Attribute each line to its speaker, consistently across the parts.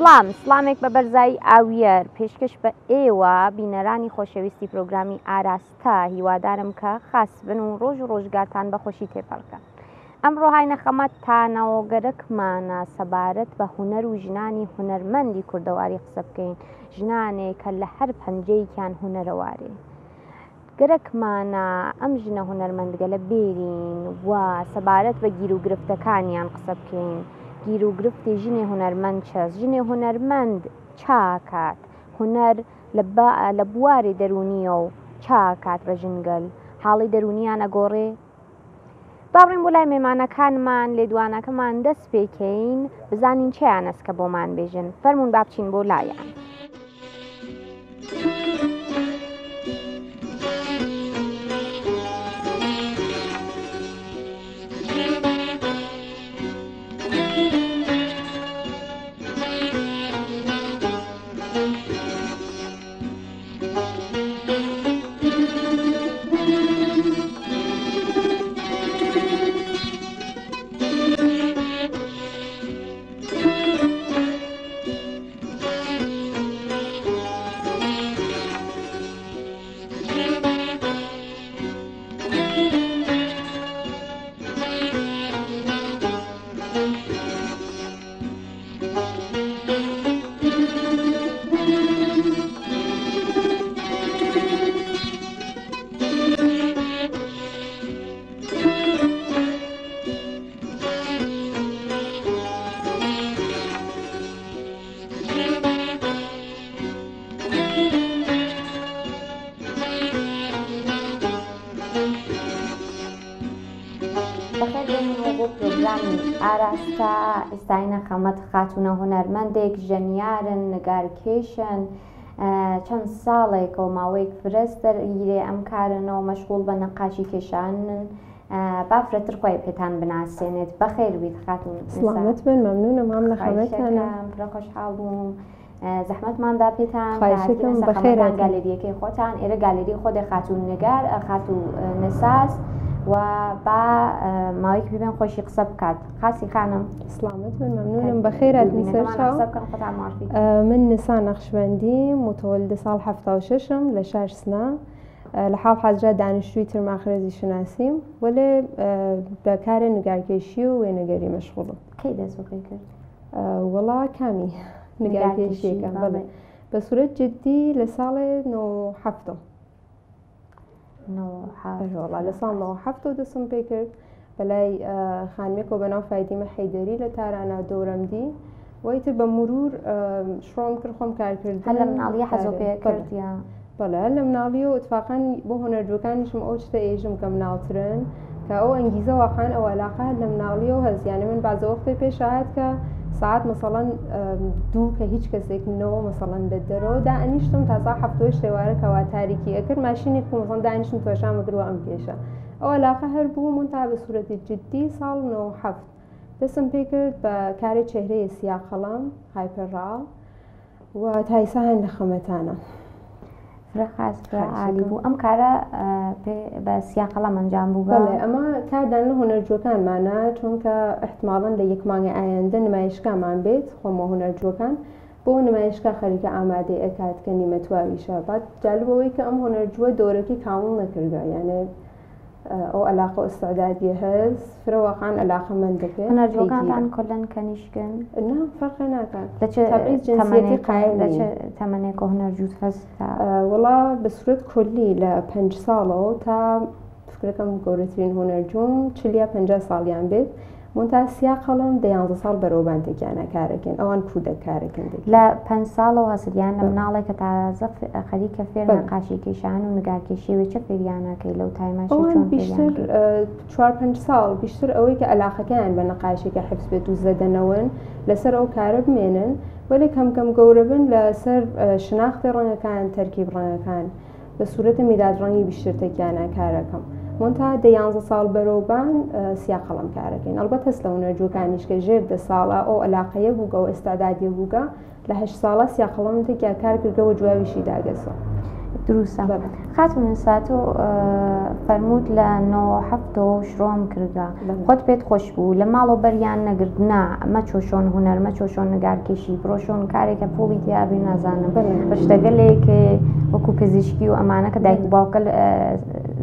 Speaker 1: سلامێک بە بەرزایی ئاویەر پێشکەش بە ئێوە بینەرانی خۆشەویستی پرۆگرامی ئاراستە هیوادارم کە خاص بن و ڕۆژ و ڕۆژگارتان بە خۆشی تێپەڕکەن. ئەمڕۆ هاینەخەمەتانەوەگەرەکمانە سەبارەت بە هونەر و ژنانی هونەرمەندی کوردەواری قسە بکەین، ژنانێک کە لە هەر پەنجەیەکیان هونەرەوارێ. گەرەکمانە ئەم ژنە هونەرمەندگە لە بێرین و سەبارەت بە گیر و گرفتەکانیان قسە بکەین. گیر و گرفتی ژنێ هونەرمەند چەست، ژنێ هونەرمەند چاکات، هونەر لە بواری دەرونیە و چاکات بە ژنگەل، حاڵی دەرونیان ئەگۆڕێ. باڕێن بۆ لای مێمانەکانمان لێدوانەکەمان دەست پێکەین بزانین چیان ئەسکە بۆمان بێژن. فەرموون با بچین بۆ لایەن. پرۆگرامی ئاراستە ئێستاینە خەمەت خاتونە هونەرمەندێک ژەنیارن، نگارکێشن، چەند ساڵێکەوە ماوەیەک فرست دەرگیرێ ئەم کارنەوە مەشغوڵ بە نەقاشی کێشانن. با فرەتر خۆی پێتان بناسێنێت. بەخێر بیت خاتون.
Speaker 2: سڵامەت بن، مەمنونم هەم لە خەمەتانە.
Speaker 1: پڕە خۆشحاڵ بووم. زەحمەتماندا پێتان
Speaker 2: بەخێران
Speaker 1: گالێریەکەی خۆتان. ئێرە گالێری خۆدە خاتون نگار خاتو نەساز و با ماوەیەک ببێن خۆشی قسە بکات. خاسی خانم
Speaker 2: سلامت بن، مەمنونم. بەخێرات نیسەرچاو. من نسا نەخشبەندیم، متولد ساڵ 76م لە شار سنا لە حاڵ حەزرا دانیشتووی ترماخرێزی شناسیم وەلێ بەکارە نگارکێشی و وێنەگەری مەشغوڵم.
Speaker 1: کەی دەست بەکەی کرد؟
Speaker 2: وەڵا کامی نگارکێشیەکە بە سورەت جدی لە ساڵێ 97 لە ساڵ 97 دەستم پێ کرد بەلای خانمێکەوە بەناو فایدیمە حەیدەری لە تارانە دەورەمدی. وایتر بە مرور شڕۆم کرد خۆم کارکردن.
Speaker 1: هەر لە مناڵیە حەزۆ پێ کردیە؟
Speaker 2: بەڵێ لە مناڵیە و اتفاقاً بۆ هونەردووەکانیشم ئەو شتە ئێژم کە مناڵترن کە ئەو ئەنگیزە واقعاً ئەو عەلاقە لە مناڵیە و هەزیانە من بەعزە وەختێ پێش هات کە ساعت مثلا دوو کە هیچ کەسێک نەوە مثلا لە دەرەوە دائنیشتم تازا هەفتۆی شێوارە کەوا تاریکی ئەکرد ماشینێک مثلا دانیشتم توێشان بگرەوە ئەم کێشە ئەو عەلاقە هەر بوو منتا بە سوورەتی جدی ساڵ 97 دەستم پێ کرد بە کارێ چێهرەیە سیاق قەڵەم هایپەرڕاڵ و تایسا هەن لە خەمەتانە
Speaker 1: فرەخاز عالی بوو. ئەم کارە بە سیاق قەڵەم ئەنجام بوو.
Speaker 2: بەڵێ ئەمە کاردان لە هونەرجووەکانمانە چونکە احتماڵاً لە یەک مانگی ئایندە نمایشگامان بێت خۆمە هونەرجووەکان بۆ نمایشگا خەریکە ئامادەی ئەکات کە نیمەتواویشە. بعد جالبەوەی کە ئەم هونەرجووە دۆرەکەی کامڵ نەکردە، یعنی ئەو عەلاقە و ئستعدادی هەست فرە واقعاً عەلاقەمەندەکە.
Speaker 1: هونەرجووەکانتان کۆلەن کەنیشکن؟
Speaker 2: نا فەرقی ناکات.
Speaker 1: تەبعیض جنسیەتی قایل لە چه تەمەنێکە هونەرجووت هەستا؟
Speaker 2: وەڵا بە سورەت کۆلی لە 5 ساڵەوە تا فکرەکەم گەورەترین هونەرجووم 40-50 ساڵیان بێت منتا سیاق قەڵەم 11 ساڵ بەرەوبانتێکیانە کارەکەن ئەوان کودە کارەکەن
Speaker 1: لە 5 ساڵەوە هەسریان لە مناڵێک کە تازە خەریکە فێر نەقاشی کێشان و نگارکێشیەوەی چه فێریانەکەی لەو تایمەشی چۆن
Speaker 2: بیشتر 4-5 ساڵ بیشتر ئەوەی کە عەلاقەکەیان بە نەقاشێکە حفز بێت و زەدەنەوەن لەسەر ئەو کارە بمێنن وەلێ کەم گەورە بن لەسەر شناختی ڕەنگەکان تەرکیب ڕەنگەکان بە سوورەتە میدادڕەنگی بیشترتێکیانە کارەکەم منتا 11 ساڵ بەرەوبان سیاق قەڵەم کارەکەین. ئەلبەت هەست لە هونەرجووەکانیش کە ژێر 10 ساڵە ئەو عەلاقەیە بووگە و ئێستادادیە بووگە لە 8 ساڵە سیاق قەڵەمێکیا کار کردەوە جواویشی داگەسە.
Speaker 1: دروسە خاتون ساتۆ فەرمووت لە 97 شڕۆم کردە خۆت پێت خۆش بوو لە ماڵەوە بەریان نەگرتنا ئەمە چۆشۆن هوەر مە چۆشۆن نگارکێشی بڕۆشۆن کارێکە پۆڵی تیابی نازانم بەشتەگەلێک وەکو پزیشکی و ئەمانە کە دایک باوکە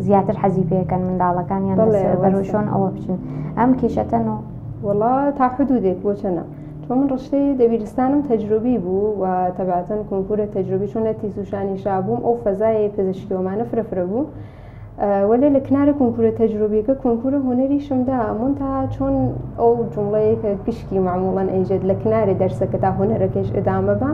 Speaker 1: زیاتر حەزی پێەکەن منداڵەکانیان بەرۆشۆن ئەوە بچن ئەم کێشەتەنەوە
Speaker 2: وڵا تا حدودێک بۆ چەنە چۆن من ڕشتەی دەبیرستانم تەجروبی بوو و تەبعەتەن کۆنکورە تەجروبی چۆن لە تیسوشانی شابووم ئەو فەزای پزیشکیۆمانە فرەفرە بوو وەلێ لە کنارە کۆنکورە تەجروبیەکە کۆنکورە هوەریشمدا منتها چۆن ئەو جوڵەیە کە گشتی معموڵەن ئەیژێت لە کنارێ دەرسەکە تا هوەرەکەش ئەدامە بە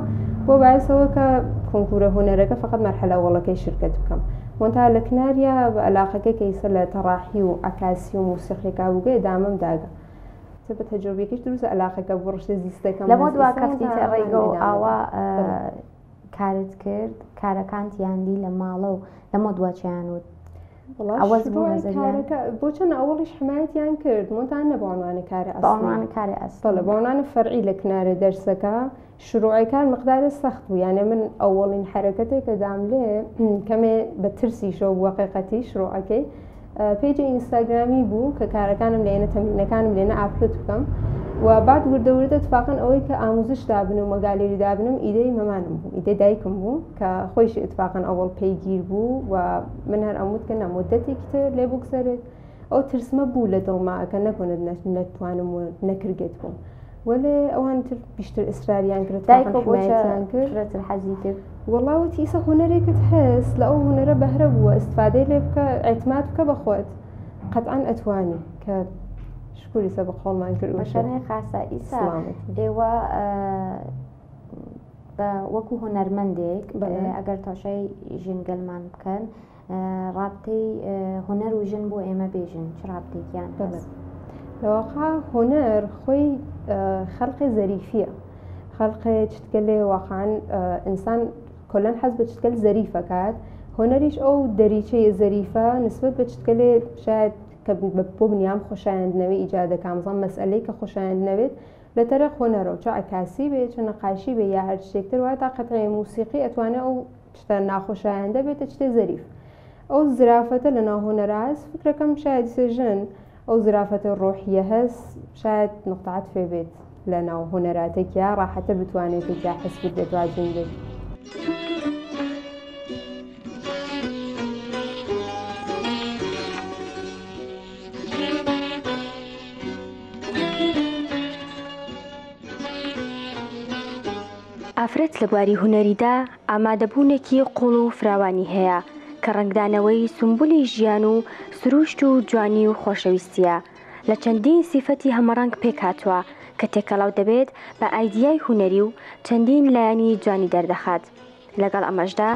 Speaker 2: بۆ باعثەوە کە کۆنکورە هوەرەکە فقط مەرحلە وەڵەکەی شرکت بکەم منتها لە کناریە بە عەلاقەکە کەیسە لە تەڕاحی و عەکاسی و موسیقیەکە بووگە ئەدامەم داگە بە تەجروبێکیش دروستە عەلاقەکە بۆ ڕشتە زیستەکەم
Speaker 1: لەمە دوا کەفتیتە ڕێگە و ئاوا کارت کرد کارەکانتیاندی لە ماڵە و لەمە دواچیانوت
Speaker 2: بۆ چەند ئەوڵیش حمایەتیان کرد منتان نەبوانوانە کارە ئەسڵە بەوانە فەرعی لە کنارە دەرسەکە شروعەکان مقدارە سەخت بوو یانە من ئەوڵین حرەکەتێک کە دام لێ کەمێ بە ترسیشە و وەقیقەتی شروعەکەی پێیجی ئینستاگرامی بوو کە کارەکانم لێنە تەمرینەکانم لێنە ئاپلۆد بکەم و بعد وردەوردە اتفاقاً ئەوەی کە ئاموزش دابنم و مەگالێری دابنم ئیدەی مەمانم بوو ئیدەی دایکم بوو کە خۆیشی اتفاقاً ئەوڵ پێیگیر بوو و من هەر ئەموت کە نەمۆدەتێکی تر لێ بگسەرێت ئەو ترسمە بوو لە دڵماکە نەکۆنت نەتوانم و نەکرگێت بووم وەلێ ئەوان تر بیشتر ئیسراریان کرد حمایەتیان کرد
Speaker 1: حەزی کرد
Speaker 2: وەڵاوەتی ئیسە هوەرێکت هەست لە ئەو هوەرە بەهرە بووە ئیسفادەی لێ بکە ئەعتماد بکە بەخۆت قەتعاً ئەتوانی کە شکوریسە بە خۆڵمان کرد
Speaker 1: بەشانەی خاسە ئیسا ئێوە وەکو هوەرمەندێک ئەگەر تاشای ژنگەلمان بکەن ڕابطەی هوەر و ژن بۆ ئێمە بێژن چ ڕابطێکیان
Speaker 2: لەواقع هوەر خۆی خەڵقی زەریفیە خەڵقی چتگەلێ واقعاً ئینسان کۆلەن حەز بە چتگەل زەریفەکات هوەریش ئەو دەریچەیە زەریفە نسبەت بە چتگەلێ شاید کە بۆ بنیام خۆشایەندنەوەی ئیجادەکە مەزان مەسئلەی کە خۆشایەندنەوێت لە تەرە خۆنەرەوە چ عکاسی بێت چ نەقاشی بێ یا هەر شتێکتر وایە تا قەتعی موسیقی ئەتوانێت ئەو شتە ناخۆشایەندە بێتە شتێ زەریف ئەو زرافەتە لە ناو هوەرە هەست فکرەکەم شاید سێژن ئەو زرافەتە ڕۆحیە هەست شاید نقطەعەت فێ بێت لە ناو هوەراتێکیا ڕاحەتر بتوانێت یا حس بێت واجین بێت
Speaker 3: ئافرەت لە بواری هوەریدا ئامادەبوونێکی قوڵ و فراوانی هەیە کە ڕنگدانەوەی سمبولی ژیان و سروشت و جوانی و خۆشەویستیە لە چەندین سیفەتی هەمەڕەنگ پێکهاتووە کە تێکەڵاو دەبێت بە ئایدیای هوەری و چەندین لایەنی جوانی دەردەخات لەگەڵ ئەمەشدا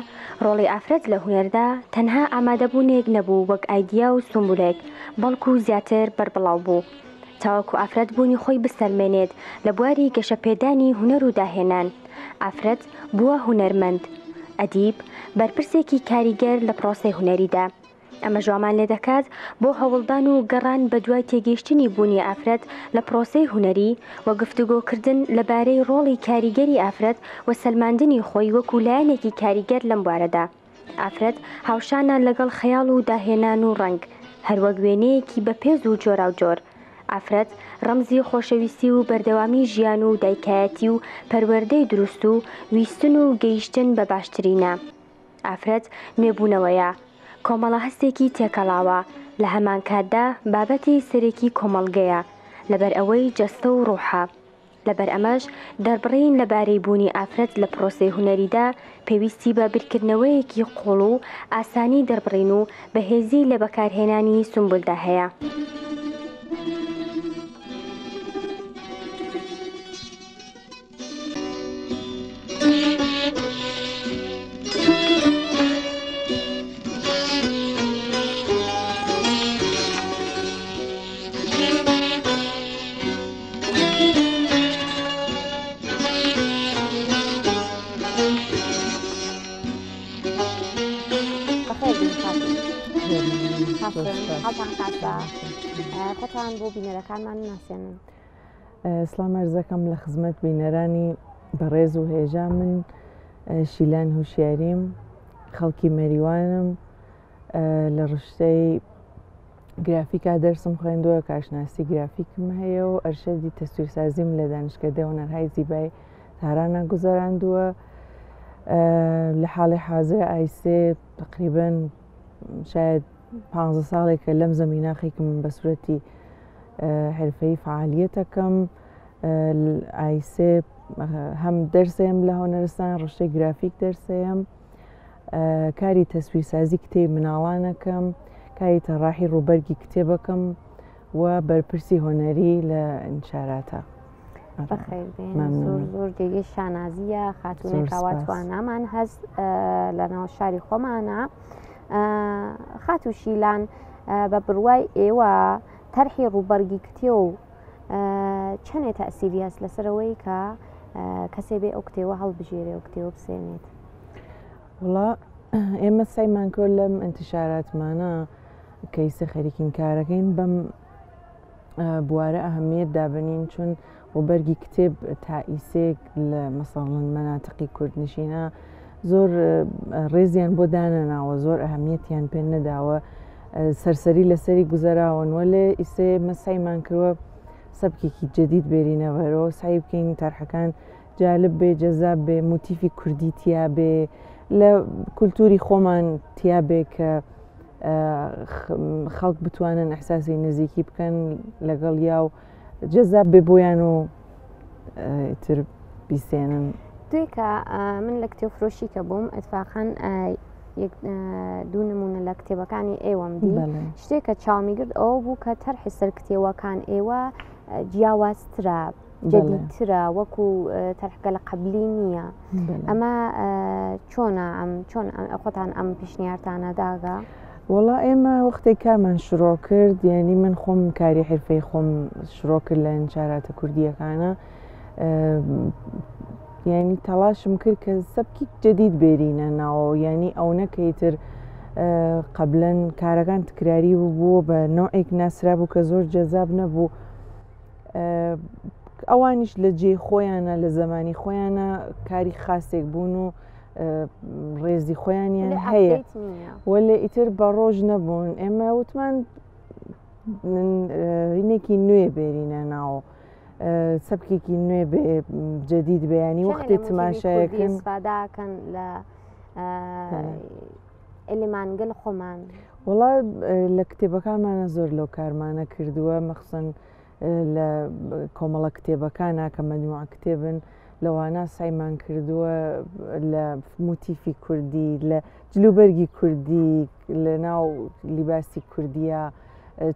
Speaker 3: ڕۆڵی ئافرەت لە هوەردا تەنها ئامادەبوونێک نەبوو وەک ئایدیا و سمبولێک بەڵکو زیاتر بربڵاو بوو تاوەکو ئافرەت بوونی خۆی بسەلمێنێت لە بواری گەشەپێدانی هوەر و داهێنان ئافرەت بووە هوەرمەند ئەدیب بەرپرسێکی کاریگەر لە پرۆسەی هوەریدا ئەمە ژوامان لێ دەکات بۆ هەوڵدان و گەڕان بە دوای تێگەیشتنی بوونی ئافرەت لە پرۆسەی هوەری و گفتوگۆکردن لەبارەی ڕۆڵی کاریگەری ئافرەت و سەلماندنی خۆی وەکو لایەنێکی کاریگەر لەم بوارەدا ئافرەت هاوشانە لەگەڵ خەیاڵ و داهێنان و ڕنگ هەروەک وێنەیەکی بەپێز و جۆرا و جۆر ئافرەت ڕەمزی خۆشەویستی و بەردەوامی ژیان و دایکایەتی و پەروەردەی دروست و ویستن و گەیشتن بە باشترینە ئافرەت نوێبوونەوەیە کۆمەڵە هەستێکی تێکەڵاوە لە هەمان کاتدا بابەتی سەرێکی کۆمەڵگەیە لەبەر ئەوەی جەستە و ڕوحە لەبەر ئەمەش دەربڕین لەبارەی بوونی ئافرەت لە پرۆسەی هوەریدا پێویستی بە بیرکردنەوەیەکی قوڵ و ئاسانی دەربڕین و بەهێزی لە بەکارهێنانی سمبولدا هەیە
Speaker 1: خۆتان بۆ بینەرەکانمان ناسێنن
Speaker 4: سڵام عەرزەکەم لە خزمەت بینەرانی بەڕێز و هێژا من شیلان هوشیاریم خەڵکی مەریوانم لە ڕشتەی گرافیکا دەرسم خوێندووە، کارشناسی گرافیکم هەیە و ئەرشەدی تەسویرسازیم لە دانشکدەی هونەرهای زیبای تارانە گوزەراندووە. لە حاڵی حاضر ئایسێ تقریباً شاید 15 ساڵێکە لەم زەمینە خەیکم بە سورەتی حرفەی فعالیەتەکەم. ئایسێ هەم دەرسێم لە هۆنەرستان ڕشتەی گرافیک دەرسێم، کاری تەسویرسازی کتێب مناڵانەکەم، کاری تەڕاحی ڕووبەرگی کتێبەکەم و بەرپرسی هۆنەری لە ئینشاراتە.
Speaker 1: بەخێربێن، زۆر زۆر جێگەی شانازیە، خاتونێکاوا توانامان هەست لە ناو شاری خۆمانە. خاتو شیلان بە بڕوای ئێوە تەرحی ڕووبەرگی کتێ و چەندێ تەئسیری هەست لەسەرەوەی کە کەسێ بێ ئەو کتێوە هەڵبژێرێ و کتێوە بسێنێت؟
Speaker 4: وڵا ئێمە سایمان کرد لەم ئینتیشاراتمانە کەیسە خەریکین کارەکەین بەم بوارە ئەهەمیەت دابنین، چون ڕووبەرگی کتێب تائیسێک لە مەسەڵەن مەناتقی کوردنشینە زۆر ڕێزیان بۆ دانەناوە، زۆر ئەهەمیەتیان پێ نەداوە، سەرسەری لەسەری گوزەراون، وەلێ ئیسێ مەسایمان کردووە سەبکێکی جدید بێرینەوەرەوە، سعی بکەین تەرحەکان جالب بێ، جەزاب بێ، موتیفی کوردی تیا بێ، لە کولتوری خۆمان تیا بێ کە خەڵک بتوانن ئەحساسی نزیکی بکەن لەگەڵ یا و جەزاب بێ بۆیان و تر بیسێنن.
Speaker 1: دوێ کە من لە کتێبفرۆشی کە بووم ئەتفاقەن دوو نمونە لە کتێبەکانی ئێوەم دی، شتێکە چاومیگرت ئەوە بوو کە تەرحی سەر کتێوەکان ئێوە جیاوازترە، جدیدترە، وەکو تەرحەکە لە قەبلی نییە. ئەمە چۆنە چۆن خۆتان ئەم پیشنیارتانە داگا؟
Speaker 4: وڵا ئێمە وەختێک کارمان شروع کرد، یعنی من خۆم کاری حرفەی خۆم شروع کرد لە ئینشاراتە کوردیەکانە، یعنی تەڵاشم کرد کە سەبکی جدید بێرینە ناوە، یعنی ئەو نەکەیتر قەبلەن کارەکان تکراری بوو بە نوعێک ناسرا بوو کە زۆر جەزاب نەبوو، ئەوانیش لە جێ خۆیانە لە زەمانی خۆیانە کاری خاصێک بوون و ڕێزی خۆیانیان هەیە، وەلێ ئیتر بە ڕۆژ نەبوون. ئێمە وتمان هینێکی نوێ بێرینە ناوە، سەبکێکی نوێ جدید بەیانی وەختی تماشایەکەن
Speaker 1: ئیسفاداکەن لە ئەلیمانگەل خۆمان.
Speaker 4: وڵا لە کتێبەکانمانە زۆر لەو کارمانە کردووە، مەخسن لە کۆمەڵە کتێبەکانە کە مەجموعە کتێبن لەوانە سایمان کردووە لە موتیفی کوردی، لە جلوبەرگی کوردی، لە ناو لیباسی کوردیە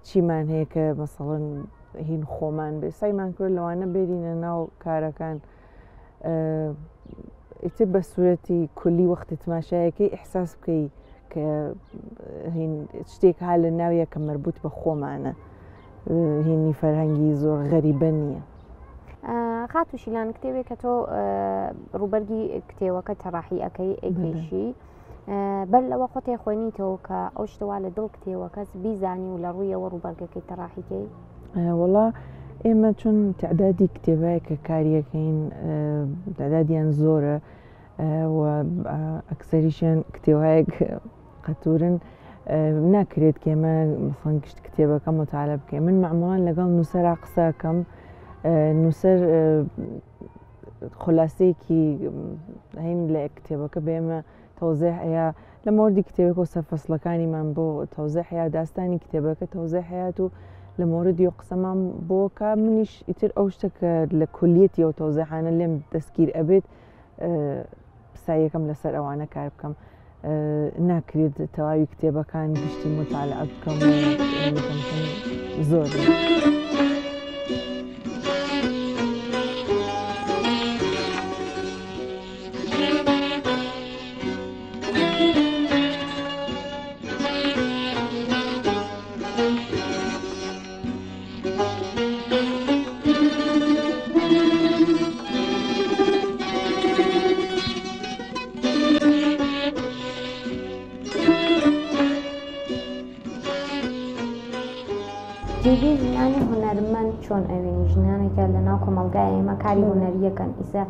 Speaker 4: چیمان هەیە کە مەسەڵەن هین خۆمان بێ، سایمان کرد لەوانە بێرینە ناو کارەکان. ئیتر بە سوورەتی کولی وەختی تماشایەکەی ئیحساس بکەی کە شتێک ها لە ناویە کە مەربوط بە خۆمانە، هینی فەرهەنگی زۆر غەریبە نییە.
Speaker 1: خاتو شیلان کتێبێک کە تۆ ڕووبەرگی کتێوەکە تەڕاحی ئەەکەی ئەیگەیشی، بەر لەوە خۆتێ خوێنیتەوە کە ئەو شتەوا لە دڵ کتێوە کەس بیزانی و لە ڕوویەوە ڕووبەرگەکەی تەڕاحیکەی؟
Speaker 4: وڵا ئێمە چون تعدادی کتێبایە کە کاریەکەین تعدادیان زۆرە و ئەکسەریشیان کتێوایەک قەتورن، ناکرێت کە ئێمە مەسەڵەن گشت کتێبەکە متعالە بکەین. من معموڵان لەگەڵ نووسەرا قسەکەم، نووسەر خلاصەیەکی هەین لە کتێبەکە بێمە تەوزێح هەیە لە مۆردی کتێبەکە و سەرفەسڵەکانیمان بۆ تەوزێح هەیە، داستانی کتێبەکە تەوزێح هەیەات و لە مۆردی و قسەمان بۆکە منیش ئیتر ئەو شتەکە لە کولیەتی ئەو تەوزێحانە لێم دەستگیر ئەبێت پساییەکەم لەسەر ئەوانە کار بکەم، ناکرێت تەواوی کتێبەکان گشتی متعالە بکەم زۆر.
Speaker 1: جێگەی ژنانی هونەرمەند چۆن ئەوێنی ژنانێکە لە ناو کۆمەلگای ئێمە کاری هونەریەکەن، ئیسە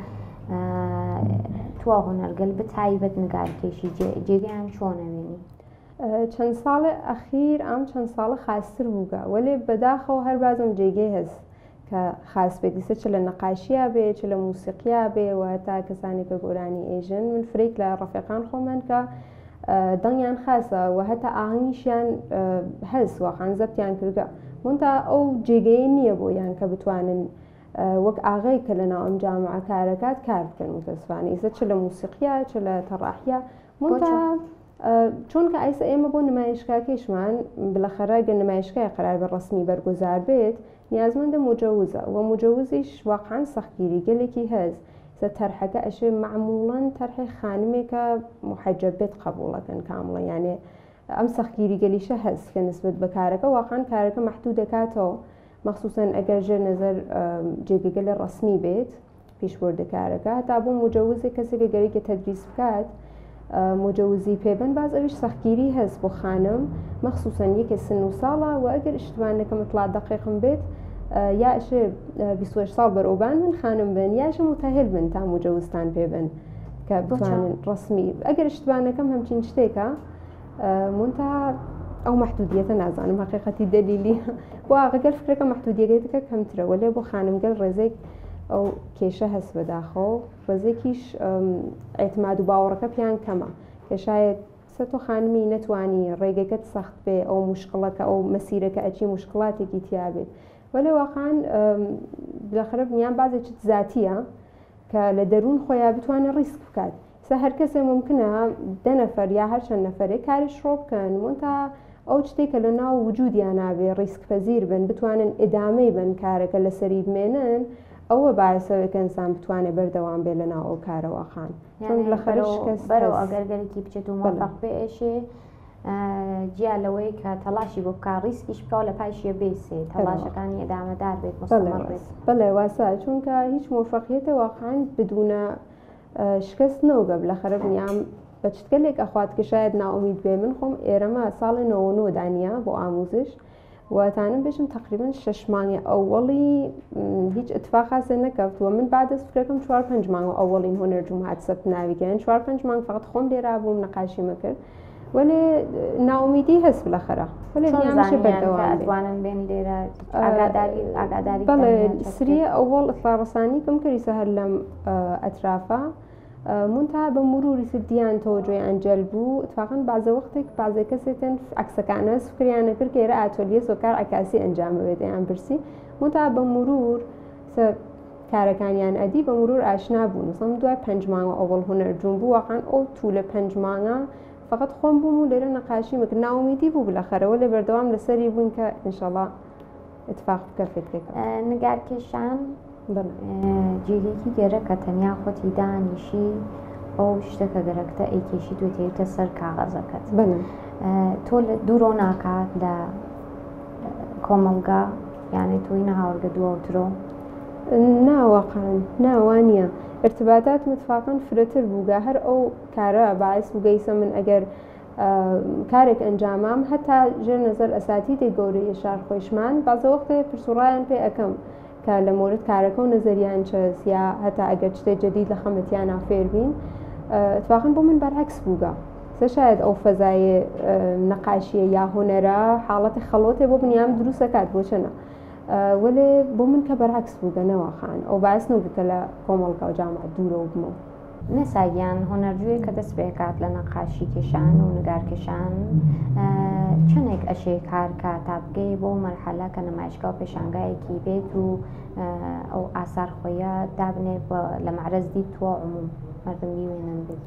Speaker 1: توا هونەرگەل بتایبەت نگارکێشی جێگەیان چۆنەوێنی؟
Speaker 2: چەند ساڵە ئەخیر ئەم چەند ساڵە خاستر بووگە وەلێ بەداخەوە هەر بازم جێگەی هەست کە خاص بێت دیسە چ لە نەقاشیە بێ چ لە موسیقیا بێ و تا کەسانی کە گۆرانی ئێژن من فرێک لە ڕەفیقان خۆمان کە دڵیان خاسە و هەتا ئاهەنگیشیان هەست واقعاً زەبتیان کردگە منتا ئەو جێگەیە نییە بۆیان کە بتوانن وەک ئاغای کە لە ناو ئەم جامعە کارەکات کار بکەن متەسفانە ئیسە چ لە موسیقیا چ لە تەڕاحیە منتا چون کە ئایسە ئێمە بۆ نمایشگاکێشمان بلەخەرە گە نمایشگای قەرار بە ڕسمی بەرگوزار بێت نیازمەندە مجەوزە و مجەوزیش واقعاً سەختگیری گەلێکی هەست سە تەرحەکە ئەشێ معموڵەن تەرحی خانمێکە محەجەب بێت قبوڵەکەن کامڵە یانێ ئەم سەختگیری گەلیشە هەست کە نسبەت بە کارەکە واقعاً کارەکە مەحدود دەکاتەوە مەخسوسەن ئەگەر ژێر نەزەر جێگەگەلە ڕسمی بێت پێشبردەکارەکە تا بۆ مجەوزێک کەسێکە گەرێکە تەدریس بکات مجەوزی پێبن باز ئەویش سەختگیری هەست بۆ خانم مەخسوسەن یەکێ سن و ساڵە و ئەگەر شتوانەکەم اطلاع دقیقم بێت یا ئەشێ 28 ساڵ بەرەوبان من خانم بن یاشە متەهل بن تا مجەوزتان پێبن کە بتوانن ڕسمی ئەگەر شتوانەکەم هەمچین شتێکە منتا ئەو محدودیەتە نازانم حقیقەتی دەلیلی بۆ ئاغەگەر فکرەکە محدودیەکە کەمترە وەلێ بۆ خانمگەل ڕێزێک ئەو کێشە هەست بەداخۆ ڕێزێکیش ئێتماد و باوەڕەکە پیان کەمە کە شاید سە تۆ خانمی نەتوانی ڕێگەکەت سەخت بێ ئەو مشکڵەکە ئەو مەسیرەکە ئەچی مشکڵاتێکی تیا بێت وەلێ واقعاً بلەخرە بنیان بازێکت زاتیە کە لە دەروون خۆیان بتوانێت ڕیسک بکات سە هەر کەسێ ممکنە 10 نەفەر یا هەر چەند نەفەرێک کاریش ڕۆ بکەن منتا ئەو شتێکە لە ناو وجودیان نابێ ڕیسک پەزیر بن بتوانن ئێدامەی بن کارەکە لەسەری بمێنن ئەوە باعثەوەی کە ئینسان بتوانێت بەردەوام بێ لە ناو ئەو کارەوەخان چون لەخەرش کەس
Speaker 1: بەرەو ئەگەرگەرێکی بچێت و مەفەق بێ ئێشێ جیا لەوەی کە تەلاشی بۆ بکە ڕیسکیش بکەوە لە پاشیە بێسێ تەلاشەکانی ئێدامەدار بێت مستەمەڕ بێت
Speaker 2: بەڵێ واسا چونکە هیچ موفەقیەتە واقعاً بدونە شکست نەوگە بلەخەرە بنیام بە چتگەلێک ئەخوات کە شاید ناومید بێ من خۆم ئێرەمە ساڵی 99 دانیا بۆ ئاموزش وتانم بێژم تقریبا 6 مانگی ئەوڵی هیچ اتفاقاسێ نەکەوتووە من بعدەست فکرەکەم 4-5 مانگ ئەوڵین هۆنەر جومعات سەبت ناویگەن 4-5 مانگ فقط خۆم لێرا بووم نەقاشی مەکرد وەلێ ناومیدی هەست بلەخەرە
Speaker 1: ئەتوانن بێن لێرە ئاگاداری
Speaker 2: بەڵێ سریە ئەوڵ ئەخلاڕسانی کەم کەریسە هەر لەم ئەترافە منتها بە مروری سردیان تۆجۆی ئەنجەل بوو اتفاقاً بازە وەختێک بازە کەسێتن عکسەکانە سفریانە کرد کێرە ئاتۆلیە سۆکار عکاسی ئەنجامەوێت ئەیان برسی منتها بە مرور کارەکانیان ئەدی بە مرور ئاشنا بوون مثلا دوای 5 مانگە ئەوڵ هونەر جوون بوو واقعاً ئەو تو لە 5 مانگە فقط خۆم بووم و لێرە نەقاشی مەکرد ناومیدی بوو بلەخەرەوە لێ بەردەوام لەسەری بوون کە ئینشاءڵڵا اتفاق بکە فکرێکە
Speaker 1: نگارکێشان جێگەیەکی گەرە کە تەنیا خۆتی دانیشی ئەو شتەکە گەرەکتە ئەیکێشی توێتێتە سەر کاغەزەکەت تۆ لە دوورۆ ناکات لە کۆمەلگا یانێ تۆی نەهاوەرگە دووەوترۆ
Speaker 2: ناوەقان ناوانە ارتباطات متفاقاً فرەتر بووگە هەر ئەو کارە باعث بووگەیسە من ئەگەر کارێک ئەنجامام هەتا ژێر نەزەر ئەساتیدی گەورەی شار خۆشمان بازە وەختێ پرسوڕایان پێ ئەەکەم کە لە مورد کارەکە و نەزەریان چەس یا هەتا ئەگەر شتێک جدید لە خەمەتیان نافێر بین اتفاقاً بۆ من بەرعکس بووگە سە شاید ئەو فەزایە نەقاشیە یا هونەرە حاڵەتی خەڵۆتێ بۆ بنیام دروستەکات بۆ چەنە وەلێ بۆ من کە بەرعکس بووگە نەوەخان ئەو باعث نەبووکە لە کۆمەڵگا و جامعە دوورەوە بمەوە
Speaker 1: نەساگیان هۆنەرجوویە کە دەست پێکات لە نەقاشی کێشان و نگارکێشان چەندێک ئەشێ کارکە تا بگەی بۆ مەرحەلە کە نمایشگا و پێشانگایەکی بێت و ئەو ئاسار خۆیە دابنێ لە معرەز دیت تووە عموم مردم بیوێنن بێت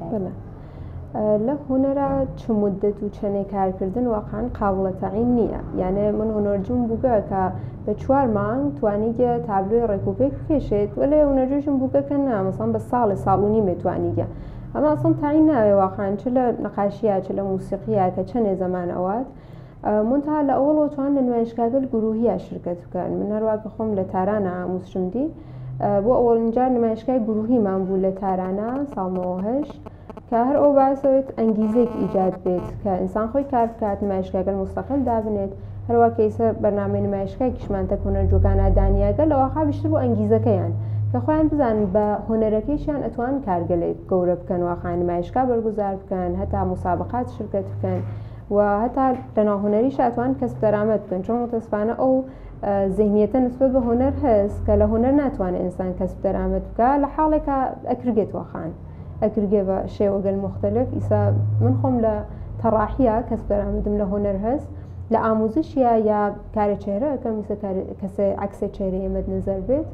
Speaker 2: لە هونەرە چ مدت و چەندێک کارکردن واقعاً قابڵە تەعین نییە یانێ من هۆنەرجوم بووگە کە بە 4 مانگ توانیگە تابلۆی ڕێکوپێک بکێشێت وەلێ هونەرجوشم بووگە کە نا مەسەڵەن بە ساڵی مێتوانیگە ئەمە ئەسڵ تەعین ناوێ واقعاً چ لە نەقاشیە چ لە موسیقیە کە چەندێ زەمان ئەوات منتها لە ئەوڵەوە توان لە نمایشگاگەل گروهیە شرکت بکەن من هەروواکە خۆم لە تارانە ئاموزشمدی بۆ ئەوەڵنجار نمایشگای گروهیمان بوو لە تارانە ساڵ 98 کە هەر ئەو باسەوێت ئەنگیزێک ئیجاد بێت کە ئینسان خۆی کار بکات نمایشگاگەل مستەقل دابنێت هەروە کەیسە بەرنامەی نمایشگای کشمانتە هونەرجووەکانە دانیاگە لەوەخا بیشتر بۆ ئەنگیزەکەیان کە کە خۆیان بزانن بە هۆنەرەکەیشیان ئەتوان کارگەلێک گەورە بکەن واقعا نمایشگا بەرگوزار بکەن هەتا مسابقات شرکت بکەن و هەتا لەناو هۆنەریش ئەتوان کەسب دەرامەت بکەن چۆن متەسفانە ئەو ذهنیەتە نسبەت بە هۆنەر هەست کە لە هۆنەر ناتوانێت ئینسان کەسب دەرامەت بکە لە حاڵێکە ئەکرگێت واخان ئەکرگێ بە شێوەگەل مختلف ئیسا من خۆم لە تەڕاحیە کەسب دەرامەتم لە هۆنەر هەست لە ئاموزشیە یا کارە چێرەکە میسە کەسێ عکسێ چێرە ئێمەد نظر بێت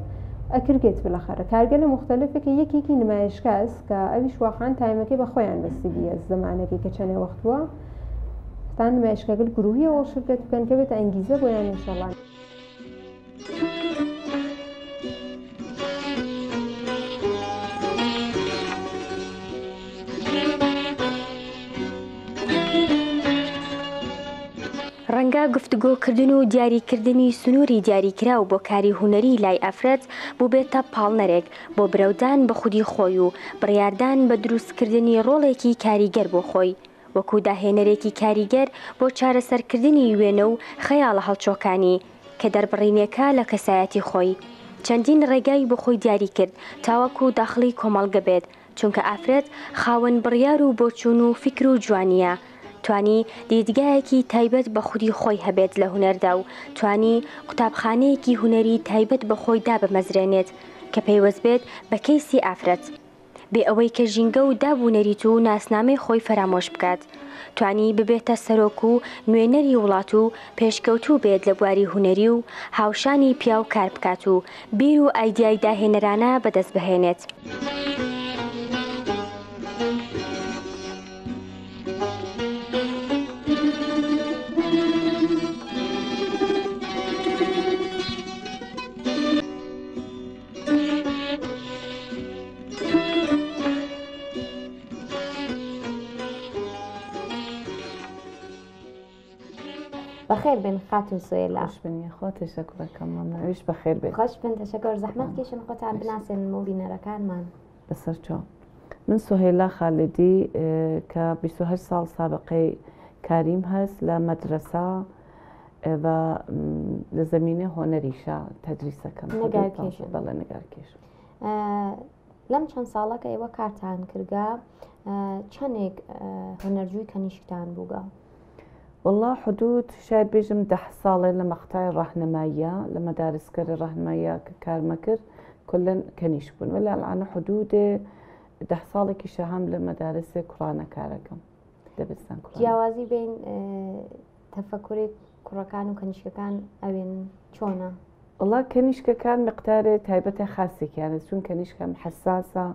Speaker 2: ئەکرگێت بلەخەرە کارگەلە مختلفێکە یەکێکی نمایشکاس کە ئەویش واخان تایمەکەی بە خۆیان بەستی بیە زمانێکی کە چەندێ وەختووە تان نمایشگاگەل گروهیەوە شرکت بکەن کە بێتە ئەنگیزە بۆیان ئینشاڵڵا.
Speaker 3: ڕەنگە گفتوگۆکردن و دیاریکردنی سنووری دیاریکراو بۆ کاری هوەری لای ئەفرەت بوو بێتە پاڵنەرێک بۆ برەودان بە خودی خۆی و بڕیاردان بە دروستکردنی ڕۆڵێکی کاریگەر بۆ خۆی وەکو داهێنەرێکی کاریگەر بۆ چارەسەرکردنی وێنە و خەیاڵە هەڵچۆکانی کە دەربڕینێکە لە کەسایەتی خۆی چەندین ڕێگای بۆ خۆی دیاری کرد تاوەکو داخلی کۆمەڵگە بێت چونکە ئافرەت خاوەن بڕیار و بۆچوون و فکر و جوانیە توانی دیدگایەکی تایبەت بە خودی خۆی هەبێت لە هوەردا و توانی قوتابخانەیەکی هوەری تایبەت بە خۆیدا بمەزرێنێت کە پەیوەست بێت بە کەیسی ئافرەت بێ ئەوەی کە ژینگە و دابوونەریت و ناسنامەی خۆی فەرامۆش بکات توانی ببێتە سەرۆک و نوێنەری وڵات و پێشکەوتوو بێت لە بواری هوەری و هاوشانی پیا و کار بکات و بیر و ئایدیای داهێنەرانە بەدەست بهێنێت.
Speaker 1: بەخێر بن خاتون سوێلا
Speaker 4: خوش بنی خۆ تشەکرەکەم مامەویش بەخێر بێت
Speaker 1: خۆش بن تەشەکەر زەحمەت کێشن خۆتان بناسێن و بینەرەکانمان
Speaker 4: بەسەر چۆ من سوهێلا خالدی کە 28 ساڵ سابقەی کاریم هەست لە مەدرسە و لە زمینە هۆنەریشە تەدریسەکەم بەڵێ نەگارکێش
Speaker 1: لەم چەند ساڵەکە ئێوە کارتان کردگا چەندێک هۆنەرجووی کەنیشکتان بووگە
Speaker 4: والله حدود شاید بێژم 10 ساڵێ لە مەقطعی ڕاهنماییە لە مەدارسکەری ڕاهنماییە کە کارمە کرد کلن کەنیشک بوون ولی الان حدود 10 ساڵێکی شەهام لە مەدارسێ کوڕانە کارەکەم دەبستان
Speaker 1: جیاوازی بین تەفەکوری کوڕەکان و کەنیشکەکان ئەوێن چۆنە؟
Speaker 4: والله کەنیشکەکان مقدارێ تایبەتە خاصێکیانە چون کەنیشکەم حساسە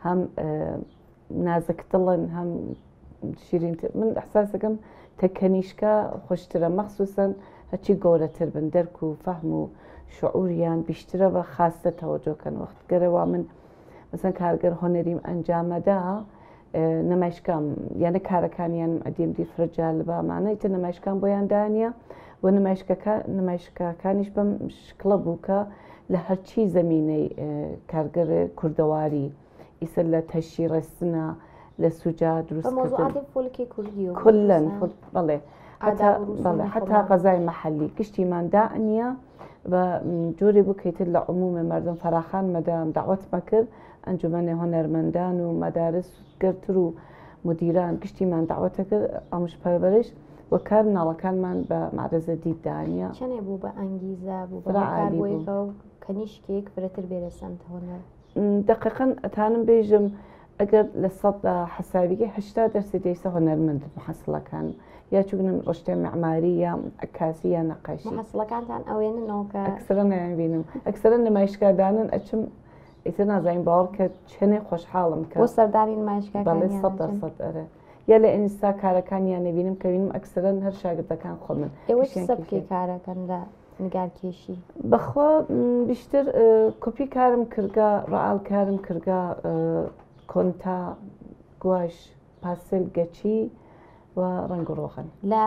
Speaker 4: هەم نازک دڵن هەم شیرین من احساسەکەم تەکەنیشکە خۆشترە مەخصوسن هەچی گەورەتر بن دەرک و فەهم و شعوریان بیشترە بە خاستە تەوەجۆکەن وەختگەرەوە من مەسەن کارگەر هۆنەریم ئەنجامەدا نمایشکام یانە کارەکانیان ئەدیم دی فرەجال بامانە ئیتر نمایشکان بۆیان دانیە و نمایشکەکانیش بەم شکڵە بوو کە لە هەرچی زەمینەی کارگەر کوردەواری ئیسە لە تەشی ڕێستنە لە سوجا دروستکردن کلن بەڵێ حتا غەزای مەحەلی گشتیمان دائنیە بە جۆری بکەیتر لە عمومی مردم فراخان مەدام داوەتمە کرد ئەنجومەنی هۆنەرمەندان و مەدارس گرتر و مدیران گشتیمان داوەتە کرد ئەمش پەروەرش وە کار مناڵەکانمان بە معرەزە دیددانە
Speaker 1: چەنێ بوو بە ئەنگیزە بوو کەنیشکێک فرەتر بێرە سەمت هۆنەر
Speaker 4: دقیقاً ئەتانم بێژم ئەگەر لە 100 حسابیگە 80% دیسە هۆنەرمەند محەسڵەکان یا چونم ڕشتێ معماری یا عکاسی یا نەقاشی
Speaker 1: محەسڵەکانتان ئەوێننەوە کە
Speaker 4: ئەکسرە نەیانبینم ئەکسرە نمایشگادانن ئەچم ئیتر نازانین باوەڕ کە چەنێ خۆشحاڵم کە
Speaker 1: بۆ سەردانی نمایشگاکان
Speaker 4: 100% ئەرە یا لە ئینستا کارەکانیان نەبینم کە بینم ئەکسرەن هەر شاگردەکان خۆ من
Speaker 1: ئێوە سەبکەی کارەکەن لە نگارکێشی
Speaker 4: بەخوا بیشتر کۆپی کارم کردگا ڕعال کارم کردگا کۆنتا گواش پاسل گەچی و ڕەنگ و ڕۆغن
Speaker 1: لە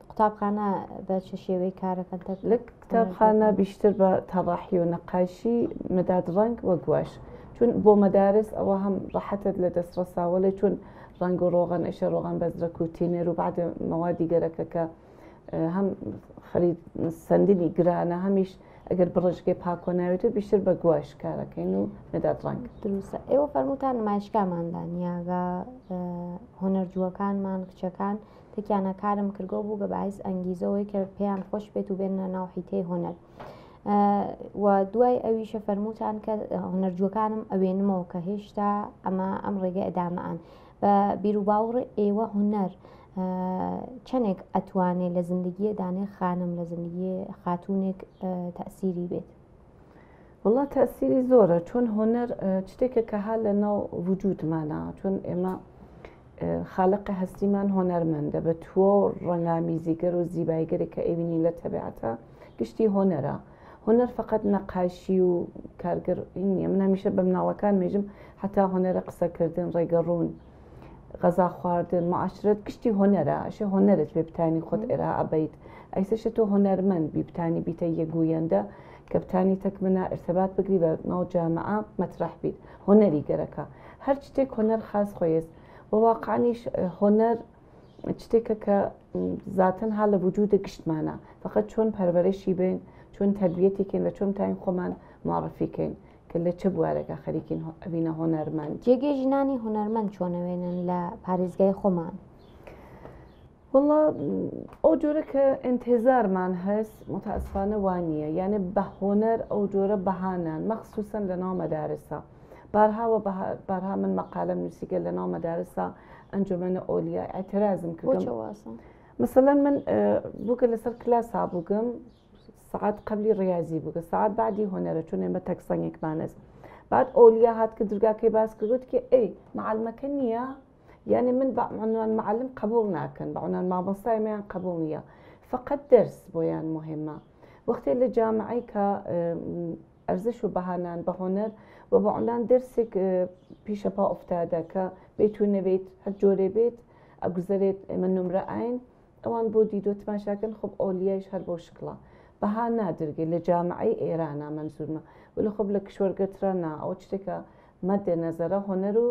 Speaker 1: قوتابخانە بە چه شێوەی کارەکەن
Speaker 4: لە کتابخانە بیشتر بە تەڕاحی و نەقاشی مەداد ڕەنگ وە گواش چون بۆ مەدارس ئەوە هەم ڕەحەتت لە دەستڕەساوەڵێ چون ڕەنگ و ڕۆغن ئەشە ڕۆغن بەزرەک و تینێر و بعد مەوادی گەرەکە کە هەم خەرید سندنی گرانە هەمیش
Speaker 5: ئەگەر بڕژگەی پاکۆ ناوێتە بیشتر بە گواش کارەکەین و مەداد ڕنگ.
Speaker 1: دروستە. ئێوە فەرموتان نمایشگاماندان یاگە هۆنەرجووەکانمان کچەکان تێکیانە کارم کردگۆ بوو گە باعث ئەنگیزەوەی کە پێیان خۆش بێت و بێنە ناو حیتەی هۆنەر. و دوای ئەویشە فەرموتان کە هۆنەرجووەکانم ئەوێنمەوە کە هێشتا ئەم ڕێگە ئەدامەان بە بیر و باوڕ ئێوە هۆنەر چەندێک ئەتوانێت لە زندگیە دانێ خانم لە زندگی خاتونێک تەسیری بێت؟
Speaker 5: وڵا تەسیری زۆرە چۆن هۆنەر شتێکە کە ها لە ناو وجودمانە چۆن ئێمە خالقی هەستیمان هۆنەرمەندە بە تۆ ڕەنگامیزیگەر و زیبایگەرێک کە ئەوینی لە تەبیعەتە گشتی هۆنەرە. هۆنەر فقط نەقاشی و کارگەر نییە. من هەمیشە بە مناڵەکان مێژم هەتا هۆنەرە قسەکردن ڕێگەڕوون غەزا خواردن معاشرەت گشتی هۆنەرە ئەشە هۆنەرت بێ بتانی خۆت ئێرا ئەبیت ئەیسەشە تۆ هۆنەرمەند بیبتانی بیتە یەگوویەندە کە بتانی تەکمنە ئرتبات بگری بە ناو جامعە مەترەح بیت هۆنەری گەرەکە هەر شتێک هۆنەر خاص خۆیست بە واقعانیش هۆنەر شتێکە کە زاتن ها لە وجودە گشتمانە فقط چۆن پەروەرشی بین چۆن تربیەتێکین لە چۆن تاین خۆمان معرفیکەین کە لە چه بوارێکە خەریکین ئەبینە هۆنەرمەند.
Speaker 1: جێگەی ژنانی هۆنەرمەند چۆنەوێنن لە پارێزگای خۆمان؟
Speaker 5: وڵا ئەو جۆرە کە ئینتێزارمان هەست متاسفانە وانە یعنی بە هۆنەر ئەو جۆرە بەهانان مەخصوسن لە ناو مەدارسە بارها من مەقالەم نووسیگە لە ناو مەدارسە ئەنجومەنە ئۆلیا ئاعترازم کردم مثلا من بووکە لەسەر کلاسا بووگم ساعت قبلی ڕیاضی بووگە ساعت بعدی هۆنەرە چون ئێمە تەکسەنگێکمانست بعد ئۆلیا هات کە درگاکەی باس کردوت کە ئەی معلمەکە نییە يعني من بعنوان معلم قبول ناكن بعنوان مامۆستای میان قبول نییە فقط درس بۆیان مهمە وەختی لە جامعی کە ئەرزش و بەهانان بە هۆنەر و بەعنوان درسێک پیشە پا ئوفتادە کە بێت و نەبێت هەر جۆرێ بێت ئەگوزارێت ئێمە نمرە ئاین ئەوان بۆ دیدۆ تماشاکەن خۆب ئۆلیایش هەر بۆ شکڵە بەها نادرگێ لە جامعی ئێرانە منزورمە ولی خۆب لە کشوەرگەترە نا ئەو شتێکە مەدە نەزەرە هۆنەر و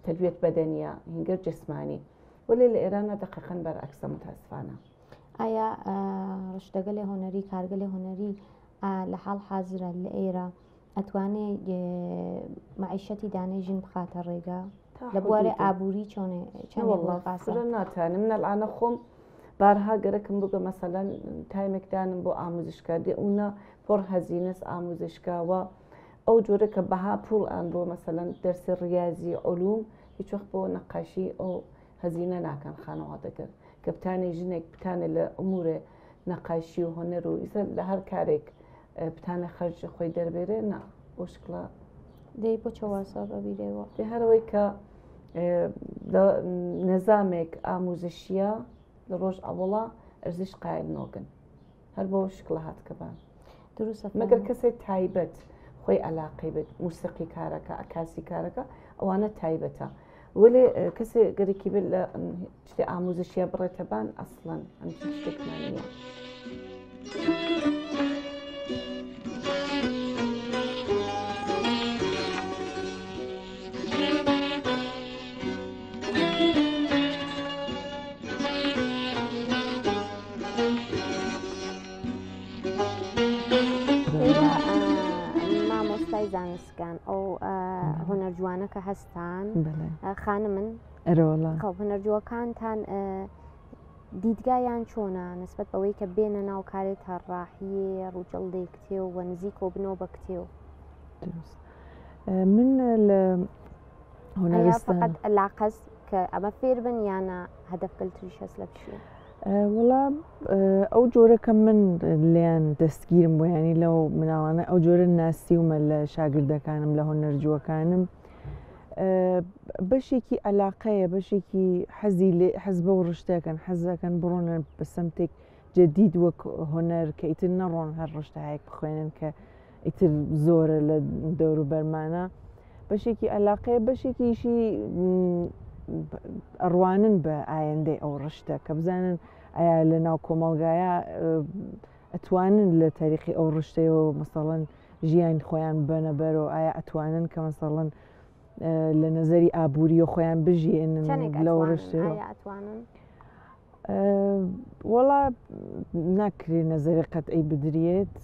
Speaker 5: تربية بدنية هنجر جسماني ولی لە ئێرانە دقیقاً بەرعەکسە متاسفانە.
Speaker 1: ئایا ڕشتەگەلێ هۆنەری کارگەلێ هۆنەری لە حاڵ حازرە لە ئێرە ئەتوانێت معیشەتی دانەی ژن بخاتە ڕێگا لە بوارێ ئابووری چۆنێ
Speaker 5: ناتوانم منە الآن خۆم بارها گەرەکم بگە مەسەلەن تایمێکدانم بۆ ئاموزشکا دێونە پڕ هەزینەس ئاموزشکاوە ئەو جۆرە کە بەها پوڵ ئەن بۆ مەسەلەن دەرسی ڕیاضی علوم هیچ وەخت بۆ نەقاشی ئەو هەزینە ناکەن خانەوە دەگەر کە بتانێ ژنێک بتانێت لە ئەمورێ نەقاشی و هۆنەر و ئیسە لە هەر کارێک بتانە خەرج خۆی دەربێرێ نا بۆ شکڵە
Speaker 1: دەی بۆ چاواسە بەبیرەوە
Speaker 5: هەرەوەی کە نظامێک ئاموزشیە لە ڕۆژ ئەوڵا ئەرزش قایل نۆگن هەر بۆ شکڵە هاتکەبان
Speaker 1: دروستە
Speaker 5: مەگەر کەسێک تایبەت خۆی علاقی بێت موسیقی کارەکە ئەکاسی کارەکە ئەوانە تایبەتە ولی کەسێ گەرەکی بێت لە شتی ئاموزشیە بڕێتەبان ئەسڵەن ئەم شتێکمان نییە.
Speaker 1: زانستکان ئەو هۆنەرجوانەکە هەستان خانمن هۆنەرجووەکانتان دیدگایان چۆنە نسبەت بەوەی کە بێنە ناو کارێت هەڕاحیە ڕووجەڵدەی کتێ و نزیکۆ بنەوە بە کتێ و
Speaker 4: من لە
Speaker 1: هۆنەرستان علاقەس کە ئەمە فێر بن یانە هەدەفکەلتریش هەست لە پشیە
Speaker 4: وڵام ئەو جۆرەکە من لیان دەستگیرم بۆ ینی لەو مناوانە ئەو جۆرە ناسیومە لە شاگردەکانم لە هۆنەرجووەکانم بەشێکی علاقەیە بەشێکی حەز بە و ڕشتەکەن حەزەکەن بڕۆنە بە سەمتێک جدید وەک هۆنەر کە ئیتر نەڕۆن هەر ڕشتەیەک بخوێنن کە ئیتر زۆرە لە دەور و بەرمانە بەشێکی علاقەیە بەشێکیشی ئەڕوانن بە ئایندەی ئەو ڕشتە کە بزانن ئایا لە ناو کۆمەڵگایە ئەتوانن لە تاریخی ئەو ڕشتەوە مەسەڵەن ژیان خۆیان بنەبەرەوە ئایا ئەتوانن کە مەسەڵەن لە نەزەری ئابووری و خۆیان بژێنن لەو ڕشتەوە وەڵا ناکرێ نەزەری قەتعی بدرێت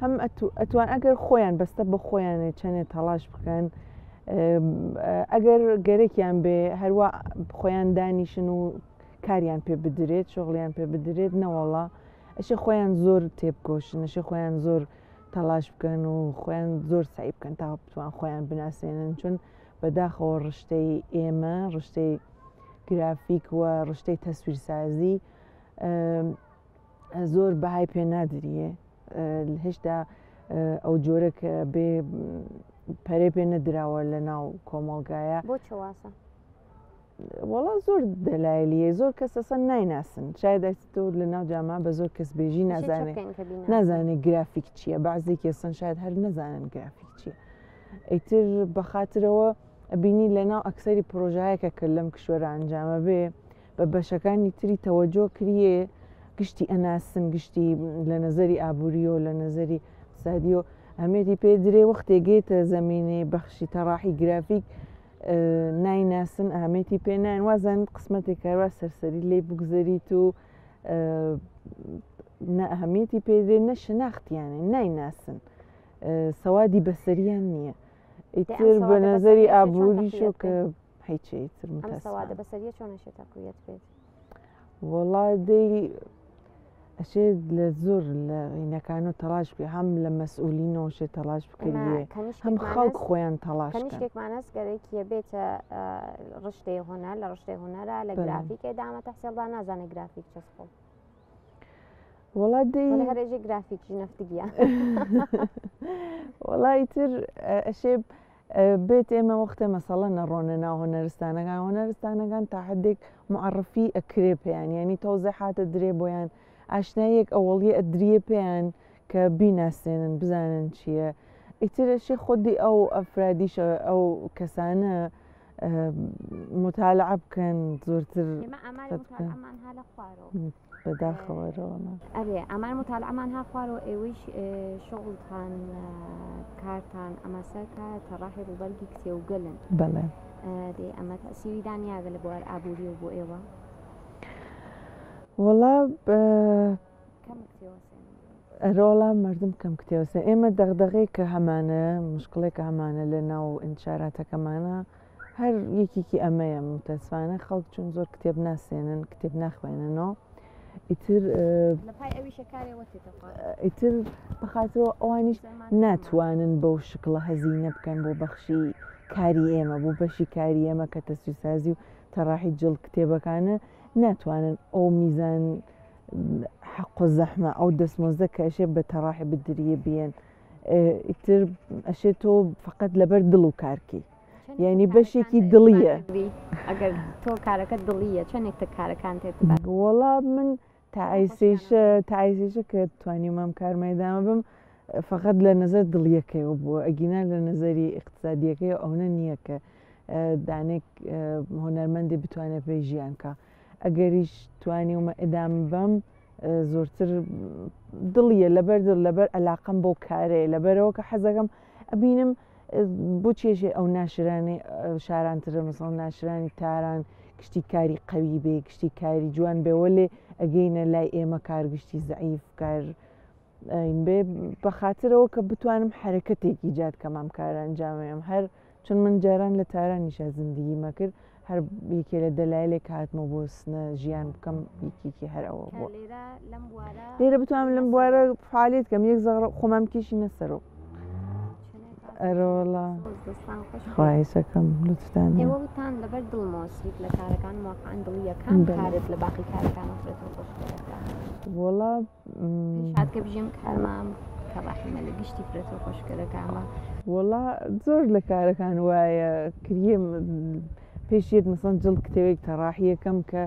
Speaker 4: هەم ئەتوان ئەگەر خۆیان بەستە بە خۆیانێ چەندێ تەلاش بکەن ئەگەر گەرەکیان بێ هەروە خۆیان دانیشن و کاریان پێ بدرێت شغڵیان پێ بدرێت نەوەڵا ئەشێ خۆیان زۆر تێبکۆشن ئەشێ خۆیان زۆر تەلاش بکەن و خۆیان زۆر سعی بکەن تا بتوان خۆیان بناسێنن چون بەداخەوە ڕشتەی ئێمە ڕشتەی گرافیک وە ڕشتەی تەسویرسازی زۆر بەهای پێ نادریە هێشتا ئەو جۆرە کە بێ پەرێ پێ نەدراوە لە ناو کۆمەڵگایە
Speaker 1: بۆ چواسە
Speaker 4: وەڵا زۆر دەلایلیە زۆر کەس ئەسەن نایناسن شاید تۆ لە ناو جاما بە زۆر کەس بێژی نازانێت گرافیک چییە بەعزێکی ئەسن شاید هەر نەزانن گرافیک چییە ئەیتر بەخاترەوە ئەبینی لە ناو ئەکسەری پرۆژایەکە کە لەم کشوەرە ئەنجامە بێ بە بەشەکانی تری تەوەجۆ کریە گشتی ئەناسن گشتی لە نەزەری ئابوووریۆ لە نەزەری سادیۆ ئەمێتی پێ درێ وەختێگێتە زەمینێ بەخشی تەڕاحی گرافیک نایناسن ئامێتی پێ ناین وازان قسمەتێک کاروا سەرسەری لێ بگوزەریت و ئەهەمیەتی پێدرێ نە شناختیانێ نایناسن سەوادی بەسەریان نییە ئیتر بە نەزەری ئابووریشۆ کە هیچیتر
Speaker 1: سەوادە بەسەریە چۆنەشێت تەقویەت بێت
Speaker 4: وەڵا دەی ئەشێت لە زۆر لە عینەکان و تەلاش بێ هەم لە مەسئولینەوە شێت تەلاش بکردێ هەم خەڵک خۆیان تەلاش
Speaker 1: کەنیشتێکمانەس گەرەیەکیە بێتە ڕشتەی هۆنەر لە ڕشتەی هۆنەرە لە گرافیکێ دامە تەحسیڵدا نازانە گرافیک چەسخۆ
Speaker 4: وەڵا دەی
Speaker 1: هەرێژە گرافیکی نەفتگیە
Speaker 4: وەڵای تر ئەشێ بێت ئێمە وەختە مەسەڵە نەڕۆنە ناو هۆنەرستانەکان تا حدێک معرفی ئەکرێ پێیان ینی تۆزە حاتە درێ بۆیان ئاشنایەک ئەوەڵیە ئەدریە پێیان کە بیناسێنن بزانن چییە ئیترەشی خودی ئەو ئەفرادیشە ئەو کەسانە متالعە بکەن زۆرتر بەداخەوەرەوە
Speaker 1: ئەرێ ئەمان متالعەمان ها خوارەوە ئێوەیش شغڵتان کارتان ئەمە سەرکە تەڕاحی ڕووبەرگی کتێ و گەلن
Speaker 4: بەڵێ
Speaker 1: ئەمە تەسیری دانیاگە لە بۆوار ئابووری و بۆ ئێوە
Speaker 4: وەڵا ڕۆڵا مردم کەم کتێوەسە ئێمە دەغدەغەی کە هەمانە مشکڵێکە هەمانە لە ناو ئینشاراتەکەمانە هەر یەکێکی ئەمەیە متەسفانە خەڵک چون زۆر کتێب ناسێنن کتێب ناخوێننەوە ئیتر بەخاتەوە ئەوانیش ناتوانن بەو شکڵە هەزینە بکەن بۆ بەخشی کاری ئێمە بۆ بەشی کاری ئێمە کە تەسویرسازی و تەڕاحی جڵ کتێبەکانە ناتوانن ئەو میزان حەق و زەحمە ئەو دەستمۆزدە کە ئەشێ بە تەڕاحی بدریە بێن ئیتر ئەشێت تۆ فقط لەبەر دڵ و کارکی یعنی بەشێکی دڵیە
Speaker 1: ئەگەر تۆ کارەکەت دڵیە چەندێکتە کارەکان تێت
Speaker 4: وەڵا من تایسێشە کە توانیمەم کارمەدامە بم فقط لە نظر دڵیەکەیەوە بووە ئەگینا لە نظری اقتصادیەکەی ئەوە نییە کە دانێک هۆنەرمەندی بتوانێت پێی ژیانکە ئەگەریش توانیومە ئەدام بەم زۆرتر دڵیە لەبەر عەلاقەم بۆ کارێ لەبەرەوە کە حەزەکەم ئەبینم بۆ چێژێ ئەو ناشرانی شارانترە مەسەڵ ناشرانی تاران گشتی کاری قەوی بێ گشتی کاری جوان بێوە لێ ئەگەینە لای ئێمە کارگشتی زەعیف کار بێ بە خاترەوە کە بتوانم حرەکەتێکی ایجاد کەمام کارانجامەیەم هەر چون من جاران لە تارانیشە زندگیمە کرد هەر یەکێ لە دەلایلێک هاتمە بۆ سنە ژیان بکەم یەکێکی هەر ئەوە بووە لێرە بتوانم لەم بوارە فعالیت کەم یەک زەغڕ خۆمام کێشینە سەرۆ ئەرۆڵە خواهشەکەم لوتفتان
Speaker 1: ئێوەتان لەبەر دڵمۆسیت لە کارەکان واقعان دڵیەکان کارت لە باقی کارەکان
Speaker 4: وەڵا
Speaker 1: شادکە بژیم کارمام کە باحیمە لە گشتی فرێتەوە خۆشکەرەکانمە
Speaker 4: وەڵا زۆر لە کارەکان وایە کریە پێشێت مەسەڵەن جڵ کتێوێک تەڕاحیەکەم کە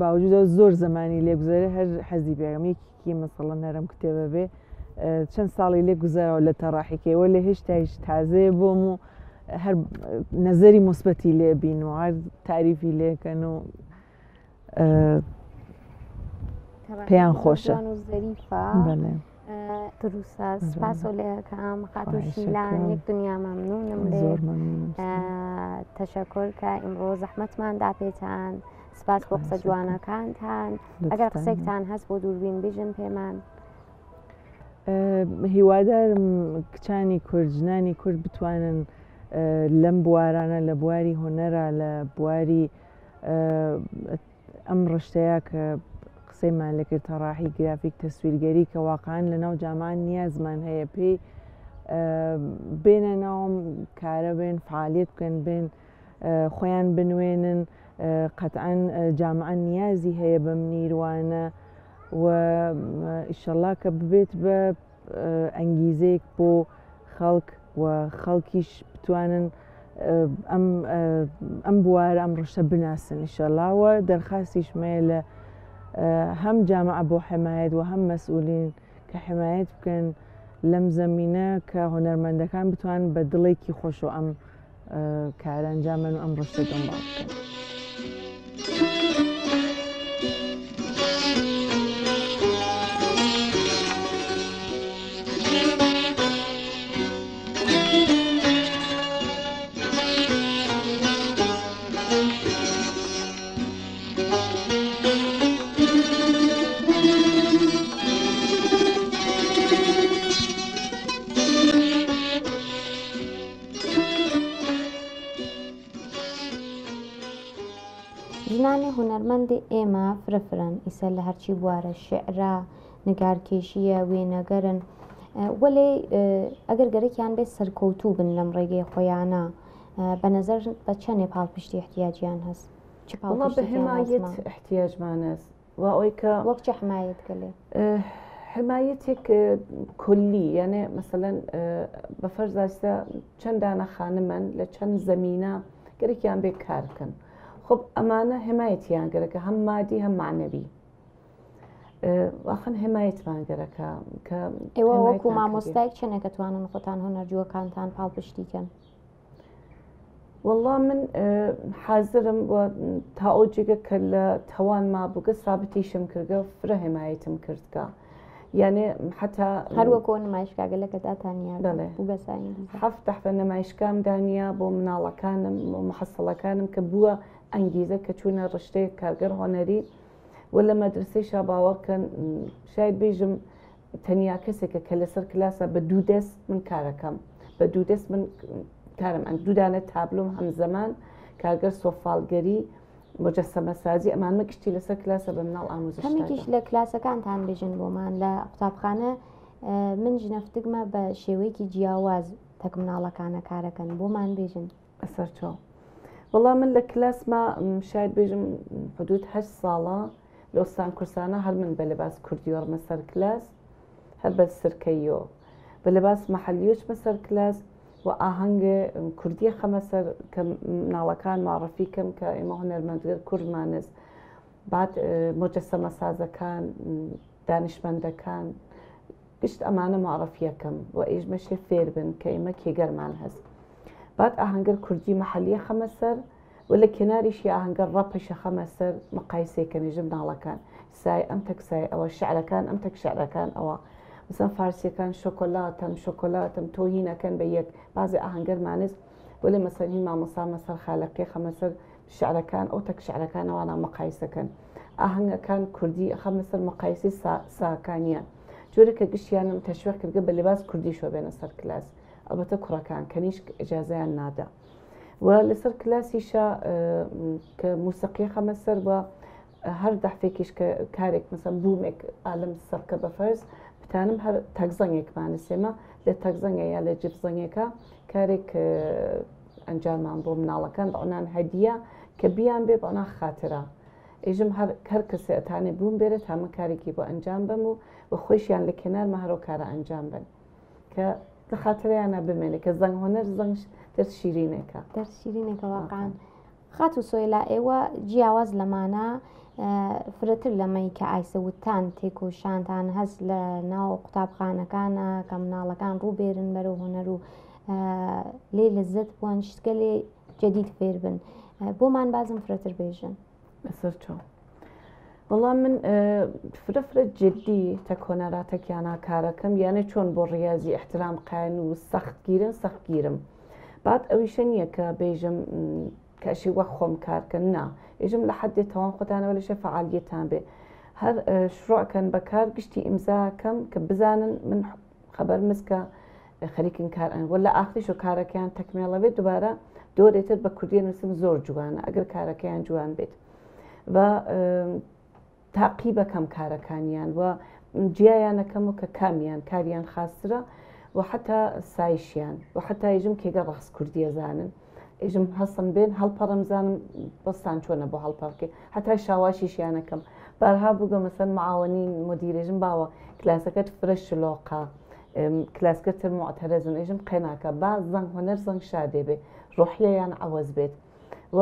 Speaker 4: باوجودە زۆر زمانی لێگوزارێ هەر حەزی پێگەم یەکێکی مەسەڵەن نەرم کتێبە بێ چەند ساڵی لێ گوزارەوە لە تەڕاحیکەوە لە هێشتایش تازەیە بۆم و هەر نەزەری مثبەتی لێ بین و هەر تاریفی لێکەن و پێیان خۆشە
Speaker 1: دروستە سپاس لێکم خات و
Speaker 4: خواهش
Speaker 1: شیلان
Speaker 4: شکرا.
Speaker 1: یەک دنیا مەمنونم لێ
Speaker 4: زۆر مەمنونم.
Speaker 1: تەشەکر کە ئیمڕۆ زەحمەتماندا پێتان سپاس بۆ قسە جوانەکانتان ئەگەر
Speaker 4: لطفاً.
Speaker 1: قسێکتان هەست بۆ دووربین بژن پێمان
Speaker 4: هیوادارم کچانی کورد ژنانی کورد بتوانن لەم بوارانە لە بواری هۆنەرە لە بواری ئەم ڕشتەیە کە قسەیمان لەکرد تەڕاحی گرافیک تەسویرگەری کە واقعان لە ناو جامان نیازمان هەیە پێی بێنە ناوم کارە بێن فعالیت بکەن بێن خۆیان بنوێنن قەتعاً جامعە نیازی هەیە بەم نیروانە و ئیشەڵا کە ببێت بە ئەنگیزەیەک بۆ خەڵک و خەڵکیش بتوانن ئەم بوارە ئەم ڕشتە بناسن ئیشەڵاوە دەرخاستیشمەیە لە هەم جامعە بۆ حمایەت و هەم مەسئولین کە حمایەت بکەن لەم زەمینە کە هۆنەرمەندەکان بتوانن بە دڵێکی خۆش و ئەم کارە ئەنجامن و ئەم ڕشتە دەنباڵ بکەن.
Speaker 1: ژنانی هونەرمەندی ئێمە فرەفرن ئیسە لە هەرچی بوارە شعرا نگارکێشیە وێنەگەرن وەلێ ئەگەر گەرەکیان بێت سەرکەوتوو بن لەم ڕێگەی خۆیانە بە نەزەر بە چەندێ پاڵپشتی احتیاجیان هەست
Speaker 5: والله بە حمایەت احتیاجمان هەست و ئەوەی کە
Speaker 1: وەک چه حمایەت گەلێ
Speaker 5: حمایەتێک کولی یعنی مثلەن بە فەرزاستا چەندانە خانمن لە چەند زەمینە گەرەکیان بێ کار بکەن خب ئەمانە حمایەتیان گەرەکە هەم مادی هەم معنەوی واخن حمایەتمان گەرەکە کە
Speaker 1: ئێوە وەکو مامۆستایەک چەندێک دەتوانن خۆتان هۆنەرجووەکانتان پاڵپشتی کەن
Speaker 5: والله من حاضرم و تا ئەو جێگە کە لە تەوان مابووگە سابتیشم کردگە فرە حمایەتم کردگە یعنی حتا
Speaker 1: هەروەکۆ نمایشگاگەلەکە داتانیا
Speaker 5: هەفتە نمایشکام دانیا بۆ مناڵەکانم و محەسەڵەکانم کە بووە ئەنگیزە کە چوونە ڕشتەیە کارگەر هۆنەری و لە مەدرسەی شاباوەکەن شاید بێژم تەنیا کەسێکە کە لەسەر کلاسە بە دوو دەست من کارەکەم بە دوو دەست من کارم ئەن دوودانە تابلۆم هەمزەمان کارگەر سۆفالگەری مجەسەمە سازی ئەمان مەگشتی لەسەر کلاسە بە مناڵ ئاموزش
Speaker 1: هەمێکیش لە کلاسەکانتان بێژن بۆمان لە قوتابخانە من ژنەفتگمە بە شێوەیەکی جیاواز تەک مناڵەکانە کارەکەن بۆمان بێژن
Speaker 5: ئەسەر چۆ وەڵام من لە کلاسما شاید بێژم حدود 8 ساڵە لە ئۆستان کورسانە هەر من بە لەباس کوردیۆڕمە سەر کلاس هەر بە سرکەیۆ بە لەباس مەحەلیۆش مەسەر کلاس و ئاهەنگە کوردی خەمە سەر کە مناڵەکان معڕەفی کەم کە ئێمە هۆنەرمەندگەر کوردمانست بعد مجەسەمە سازەکان دانیشمەندەکان گشت ئەمانە معڕەفیەکەم و ئێژمەشێ فێر بن کە ئێمە کێگەرمان هەست بعد ئاهەنگەر کوردی مەحەلیە خەمە سەر و لە کێناریشی ئاهەنگەر ڕەپەشە خەمە سەر مقایسێکەنیژم مناڵەکان سای ئەم تەکسای ئەوە شعرەکان ئەم تەک شعرەکان ئەوە مثلا فارسیەکان شۆکۆلاتم تۆهینەکەن بە یەک بازی ئاهەنگەرمانست بۆ لێ مەسەنین مامۆسا مەسەر خالەقی خەمەسەر شعرەکان ئەو تەک شعرەکانەوانە مقایسەکەن ئاهەنگەکان کوردی خەمەسەر مقایسی ساکانیان جۆرەکە گشتیانم تەشویق کردگە بە لەباس کوردی شۆ بێنە سەر کلاس ئەلبەتە کوڕەکان کەنیش ئیجازەیان نادا و لەسەر کلاسیشە کە موسیقی خەمەسەر بە هەر دەحفێکیش کە کارێک مثلا بوومێک ئالم سەرکە بە فەرز بتانم هەر تەکزەنگێکمانە سێمە لە تەکزەنگە یا لە جبزەنگێکە کارێک ئەنجاممان بۆ مناڵەکان بەڵان هەدیە کە بیان بێ بەڵان خاترە ئێژم هەر کەسێ ئەتانێ بووم بێرە تامە کارێکی بۆ ئەنجام بم و خۆشیان لە کێنارمە هەرۆ کارە ئەنجام بن کە خاتریانە بمێنێ کە زەنگ هۆنەر زەنگ دەرس شیرینێکە
Speaker 1: دەرس شیرینێکە واقعان خات و سۆیلا ئێوە جیاواز لەمانە فرەتر لەمەی کە ئایسەوتان تێکۆشانتان هەست لە ناو قوتابخانەکانە کە مناڵەکان ڕووبێرن بەرەو هۆنەر و لێ لەزەت بووان شتگە لێ جەدید فێر بن بۆمان بازم فرەتر بێژن
Speaker 5: بەسەر چۆ وەڵام من فرە جدی تە کۆنەراتێکیانە کارەکەم یانە چۆن بۆ ڕاضی احترام قاین و سەختگیرم بعد ئەویشە نییە کە بێژم کەشی وە خۆم کارکەن نا ئێژم لە حدێ تەوان خۆتانەوە لەشە فعالیەتان بێ هەر شڕۆکەن بەکار گشتی ئیمزاکەم کە بزانن من خەبەر مسکە خەریکن کارن وە لە ئاخریش و کارەکەیان تەکمێڵەوێت دووبارە دۆرێتر بە کوردی نووسم زۆر جوانە ئەگەر کارەکەیان جوان بێت و تاقیبەکەم کارەکانیان و جیایانەکەم و کە کامیان کاریان خاسترە و حتا سایشیان و حتا ئێژم کێگە ڕاست کوردیە زانن ئێژم هەستم بێن هەڵپەڕم زانم بەستان چۆنە بۆ هەڵپەڕکێ حتا شاواشیشیانەکەم بارها بووگە مەسەن معاونین مدیرێژم باوە کلاسەکەت فرە شلۆقا کلاسکەتر معتەرەزن ئێژم قێناکە با زەنگ هۆنەر زەنگ شادێ بێ ڕۆحیەیان عەوەز بێت و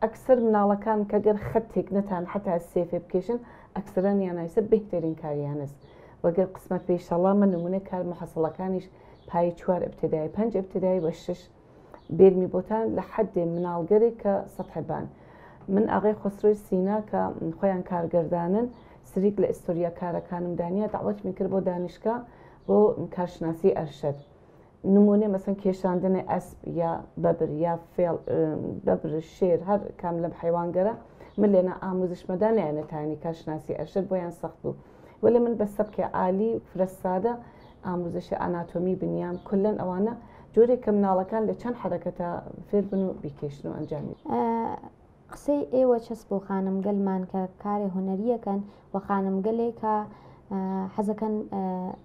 Speaker 5: ئەکسەر مناڵەکان کە گەر خەتێک نەتان حتا سێفێ بکێشن ئەکسەران یانایسە بهترین کاریانست وەگەر قسمەت پێشەڵا من نمونە کار محەسەڵەکانیش پای 4 ئبتدایی 5 ئبتدایی بە 6 بێرمی بۆتان لە حدێ مناڵگەرێک کە سەتحبان من ئاغای خسرۆی سینا کە خۆیان کارگەردانن سریک لە ئیستۆریا کارەکانم دانیا داوەتمی کرد بۆ دانیشکە بۆ کارشناسی ئەرشەد نمونێ مەسن کێشاندنی ئەسب یا بەبر یا فێڵ بەبر شێر هەر کام لەم حیوانگەرە من لێنە ئاموزشمەدا نیانەتانی کارشناسی ئەرشەد بۆیان سەخت بوو وەلێ من بە سەبکە عالی فرەسادە ئاموزشی ئاناتۆمی بنیام کلەن ئەوانە جۆرێک کە مناڵەکان لە چەند حرەکەتە فێر بن و بیکێشن و ئەنجامی
Speaker 1: قسەی ئێوە چەست بۆ خانمگەلمان کە کارێ هوەریەکەن و خانمگەلێکە حەزەکەن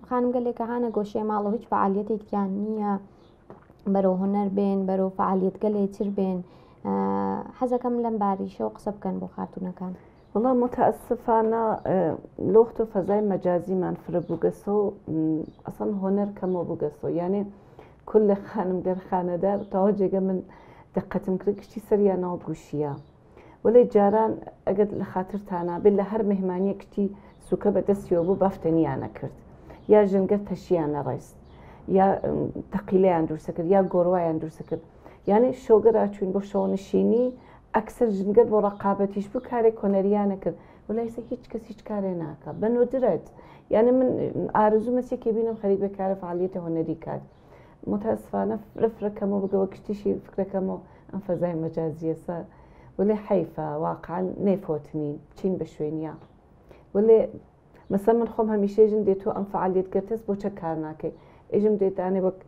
Speaker 1: خانمگەلێکە هانە گۆشەی ماڵە هیچ فعالیەتێکیان نییە بەرەو هوەر بێن بەرەو فعالیەتگەلێ تر بێن حەزەکەم لەم باریشەوە قسە بکەن بۆ خاتونەکان
Speaker 5: والله متاسفانە لۆخت و فەزای مەجازیمان فرە بووگەسە و ئەسەن هۆنەر کەمە بووگەسە یانێ کل لە خانمگەر خانەدار تاوە جێگە من دقەتم کرد کشتی سەریان ناو گوشیە وەلێ جاران ئەگەر لە خاترتانە بێت لە هەر مهمانیە کشتی سوکە بەدەستیەوە بوو بافتەنیانە کرد یا ژنگەر تەشیانە ڕیست یا تەقیلەیان دوورسە کرد یا گۆڕوایان دوورسە کرد یعنی شۆگەرا چوین بۆ شەونشینی ئەکسەر ژنگەر بۆ ڕقابەتیش بوو کارێک کۆنەریانە کرد وەلایسە هیچ کەس هیچ کارێ ناکە بە نۆدرێت یعنی من ئارزوو مەسێکی بینم خەریک بە کارە فعالیەتە هۆنەری کات متاسفانە فرەکەمەوە بگەوە کشتیشی فکرەکەمەوە ئەم فەزای مەجازیەسە وەلێ حیفە واقعان نێفۆتنین چین بە شوێنیا وەلێ مەسە من خۆم هەمیشێژن دێتۆ ئەم فعالیت کردەست بۆ چە کار ناکەی ئێژم دێتانێ وەک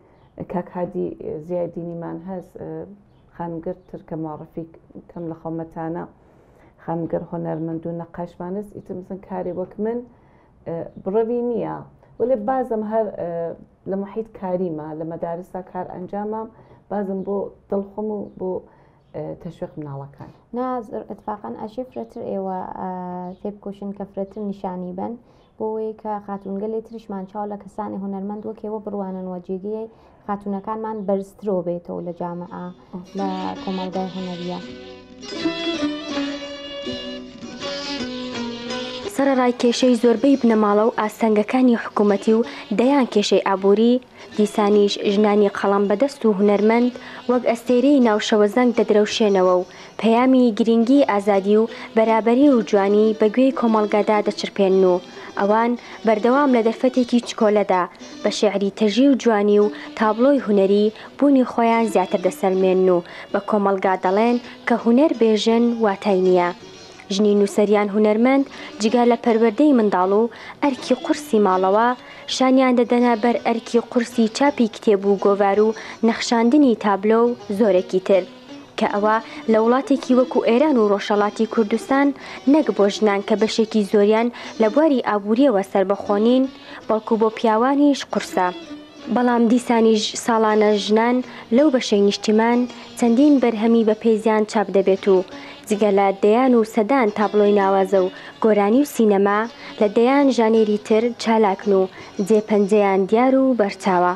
Speaker 5: کاکادی زیادینیمان هەست خانمگەر ترکە معڕفی کەم لە خەڵمەتانە خانمگەر هۆنەرمەند و نەقاشمانست ئیتر مەسن کارێ وەک من بڕەوی نییە وەلێ بازم هەر لە محیط کاریمە لە مەدارسا کار ئەنجامام بازم بۆ دڵخۆم و بۆ تەشویق مناڵەکان
Speaker 1: نازر اتفاقا ئەشی فرەتر ئێوە تێبکۆشن کە فرەتر نیشانی بن بۆی کە خاتونگەلێ تریشمان چاو لە کەسانی هوەرمەند وەکێوە بڕوانن وەجێگەی خاتونەکانمان بەرزترۆ بێتەوە لە جامعە لە کۆمەلگای هوەریە.
Speaker 3: سەرەڕای کێشەی زۆربەی بنەماڵە و ئاستەنگەکانی حکوومەتی و دەیان کێشەی ئابووری دیسانیش ژنانی قەڵام بەدەست و هوەرمەند وەک ئەستێرەی ناوشەوە زەنگ دەدرەوشێنەوە و پەیامی گرنگی ئازادی و بەرابەری و جوانی بەگوێی کۆمەڵگادا دەچرپێن و ئەوان بەردەوام لە دەرفەتێکی چکۆلەدا بە شێعری تەژی و جوانی و تابلۆی هوەری بوونی خۆیان زیاتر دەسەلمێن و بە کۆمەڵگا دەڵێن کە هوەر بێژن واتای نییە. ژنی نووسەریان هوەرمەند جگە لە پەروەردەی منداڵ و ئەرکی قورسی ماڵەوە شانیان دەدەنە بەر ئەرکی قورسی چاپی کتێب و گۆڤار و نەخشاندنی تابلۆ و زۆرێکی تر کە ئەوە لە وڵاتێکی وەکو ئێران و ڕۆژهەڵاتی کوردستان نەک بۆ ژنان کە بەشێکی زۆریان لە بواری ئابووریەوە سربەخۆنین بەڵکو بۆ پیاوانیش قورسە. بەڵام دیسانیش ساڵانە ژنان لەو بەشەی نیشتیمان چەندین بەرهەمی بە پێیزیان چاپ دەبێت و جگە لە دەیان و سەدان تابلۆی ناوازە و گۆرانی و سینەما لە دەیان ژانێری تر چالاکن و جێپەنجەیان دیار و بەرچاوە.